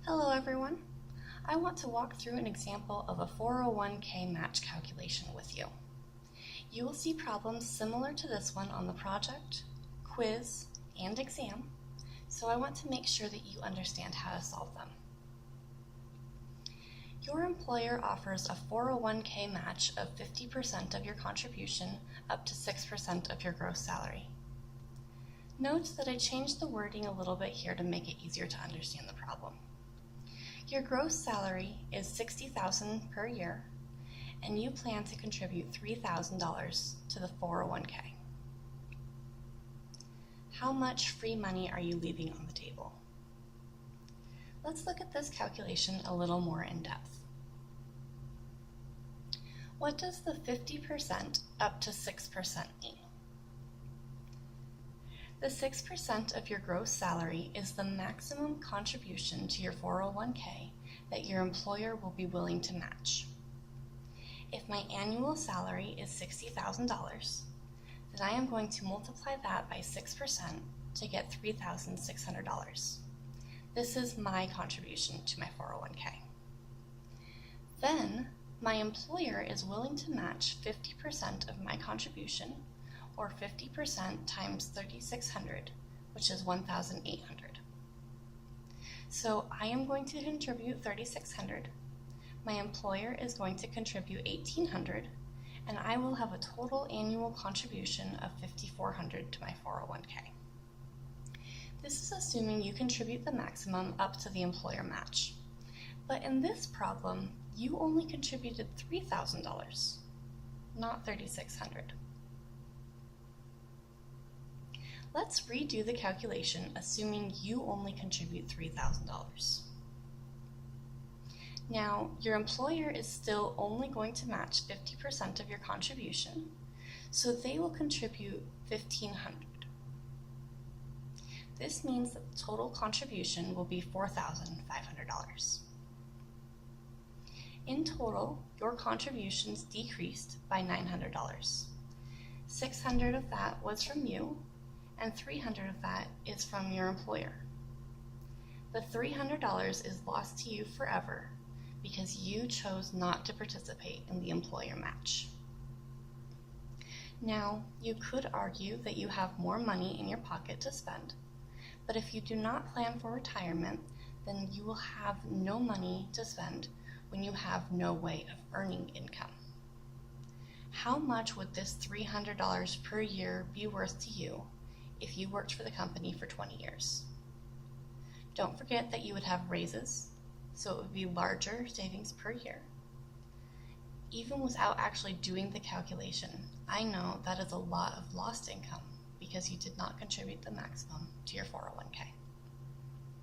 Hello everyone. I want to walk through an example of a 401k match calculation with you. You will see problems similar to this one on the project, quiz, and exam, so I want to make sure that you understand how to solve them. Your employer offers a 401k match of 50% of your contribution up to 6% of your gross salary. Note that I changed the wording a little bit here to make it easier to understand the problem. Your gross salary is $60,000 per year, and you plan to contribute $3,000 to the 401k. How much free money are you leaving on the table? Let's look at this calculation a little more in depth. What does the 50% up to 6% mean? The 6% of your gross salary is the maximum contribution to your 401k that your employer will be willing to match. If my annual salary is $60,000, then I am going to multiply that by 6% to get $3,600. This is my contribution to my 401k. Then, my employer is willing to match 50% of my contribution, or 50% times 3,600, which is 1,800. So I am going to contribute 3,600, my employer is going to contribute 1,800, and I will have a total annual contribution of 5,400 to my 401k. This is assuming you contribute the maximum up to the employer match. But in this problem, you only contributed $3,000, not 3,600. Let's redo the calculation assuming you only contribute $3,000. Now, your employer is still only going to match 50% of your contribution, so they will contribute $1,500. This means that the total contribution will be $4,500. In total, your contributions decreased by $900. $600 of that was from you, and $300 of that is from your employer. The $300 is lost to you forever because you chose not to participate in the employer match. Now, you could argue that you have more money in your pocket to spend, but if you do not plan for retirement, then you will have no money to spend when you have no way of earning income. How much would this $300 per year be worth to you if you worked for the company for 20 years? Don't forget that you would have raises, so it would be larger savings per year. Even without actually doing the calculation, I know that is a lot of lost income because you did not contribute the maximum to your 401k.